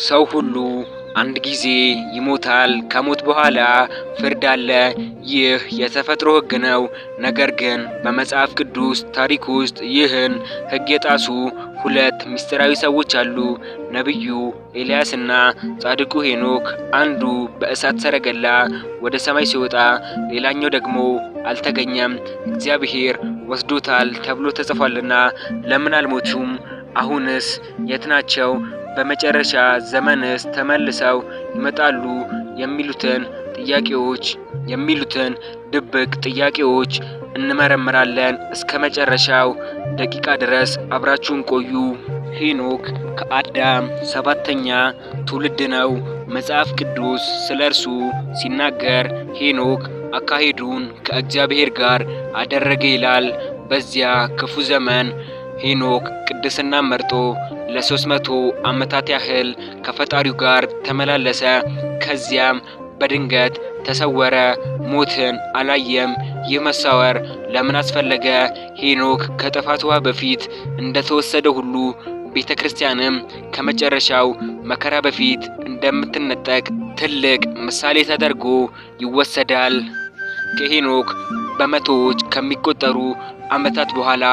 ሰው ሁሉ አንድ ጊዜ ይሞታል። ከሞት በኋላ ፍርድ አለ። ይህ የተፈጥሮ ሕግ ነው። ነገር ግን በመጽሐፍ ቅዱስ ታሪክ ውስጥ ይህን ሕግ የጣሱ ሁለት ምስጢራዊ ሰዎች አሉ። ነቢዩ ኤልያስና ጻድቁ ሄኖክ። አንዱ በእሳት ሰረገላ ወደ ሰማይ ሲወጣ፣ ሌላኛው ደግሞ አልተገኘም፣ እግዚአብሔር ወስዶታል ተብሎ ተጽፏልና ለምን አልሞቱም? አሁንስ የት ናቸው? በመጨረሻ ዘመንስ ተመልሰው ይመጣሉ? የሚሉትን ድብቅ ጥያቄዎች እንመረምራለን። እስከ መጨረሻው ደቂቃ ድረስ አብራችሁን ቆዩ። ሄኖክ ከአዳም ሰባተኛ ትውልድ ነው። መጽሐፍ ቅዱስ ስለ እርሱ ሲናገር ሄኖክ አካሄዱን ከእግዚአብሔር ጋር አደረገ ይላል። በዚያ ክፉ ዘመን ሄኖክ ቅድስና መርጦ ለ300 ዓመታት ያህል ከፈጣሪው ጋር ተመላለሰ። ከዚያም በድንገት ተሰወረ። ሞትን አላየም። ይህ መሰወር ለምን አስፈለገ? ሄኖክ ከጥፋቷ በፊት እንደተወሰደ ሁሉ ቤተ ክርስቲያንም ከመጨረሻው መከራ በፊት እንደምትነጠቅ ትልቅ ምሳሌ ተደርጎ ይወሰዳል። ከሄኖክ በመቶዎች ከሚቆጠሩ ዓመታት በኋላ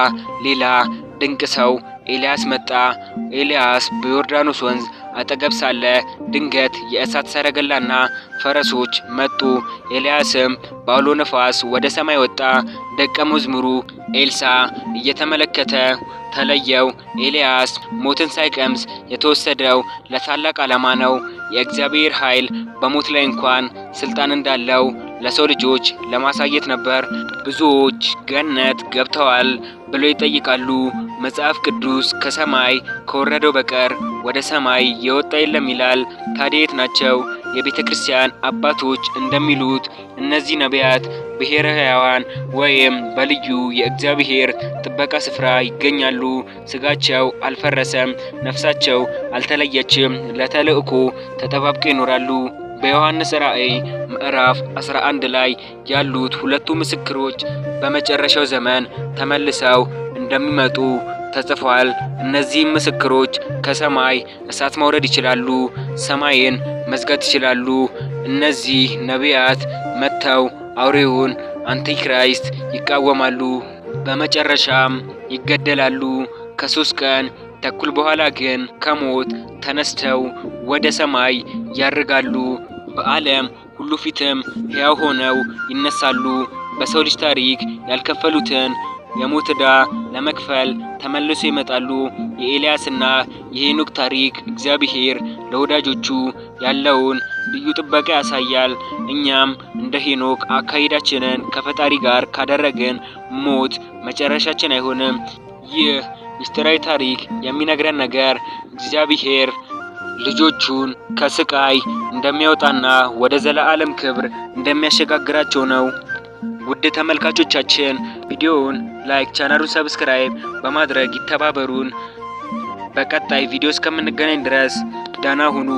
ሌላ ድንቅ ሰው ኤልያስ መጣ። ኤልያስ በዮርዳኖስ ወንዝ አጠገብ ሳለ ድንገት የእሳት ሰረገላና ፈረሶች መጡ። ኤልያስም በአውሎ ነፋስ ወደ ሰማይ ወጣ። ደቀ መዝሙሩ ኤልሳ እየተመለከተ ተለየው። ኤልያስ ሞትን ሳይቀምስ የተወሰደው ለታላቅ ዓላማ ነው። የእግዚአብሔር ኃይል በሞት ላይ እንኳን ስልጣን እንዳለው ለሰው ልጆች ለማሳየት ነበር። ብዙዎች ገነት ገብተዋል ብለው ይጠይቃሉ። መጽሐፍ ቅዱስ ከሰማይ ከወረደው በቀር ወደ ሰማይ የወጣ የለም ይላል። ታዲያ የት ናቸው? የቤተ ክርስቲያን አባቶች እንደሚሉት እነዚህ ነቢያት ብሔረ ሕያዋን ወይም በልዩ የእግዚአብሔር ጥበቃ ስፍራ ይገኛሉ። ስጋቸው አልፈረሰም፣ ነፍሳቸው አልተለየችም። ለተልእኮ ተጠባብቀው ይኖራሉ። በዮሐንስ ራእይ ምዕራፍ 11 ላይ ያሉት ሁለቱ ምስክሮች በመጨረሻው ዘመን ተመልሰው እንደሚመጡ ተጽፏል። እነዚህም ምስክሮች ከሰማይ እሳት ማውረድ ይችላሉ፣ ሰማይን መዝጋት ይችላሉ። እነዚህ ነቢያት መጥተው አውሬውን አንቲክራይስት ይቃወማሉ፣ በመጨረሻም ይገደላሉ። ከ3 ቀን ተኩል በኋላ ግን ከሞት ተነስተው ወደ ሰማይ ያርጋሉ። በዓለም ሁሉ ፊትም ሕያው ሆነው ይነሳሉ። በሰው ልጅ ታሪክ ያልከፈሉትን የሞት ዕዳ ለመክፈል ተመልሶ ይመጣሉ። የኤልያስና የሄኖክ ታሪክ እግዚአብሔር ለወዳጆቹ ያለውን ልዩ ጥበቃ ያሳያል። እኛም እንደ ሄኖክ አካሄዳችንን ከፈጣሪ ጋር ካደረግን ሞት መጨረሻችን አይሆንም። ይህ ምስጢራዊ ታሪክ የሚነግረን ነገር እግዚአብሔር ልጆቹን ከስቃይ እንደሚያወጣና ወደ ዘላለም ክብር እንደሚያሸጋግራቸው ነው። ውድ ተመልካቾቻችን ቪዲዮውን ላይክ፣ ቻናሉን ሰብስክራይብ በማድረግ ይተባበሩን። በቀጣይ ቪዲዮ እስከምንገናኝ ድረስ ደህና ሁኑ።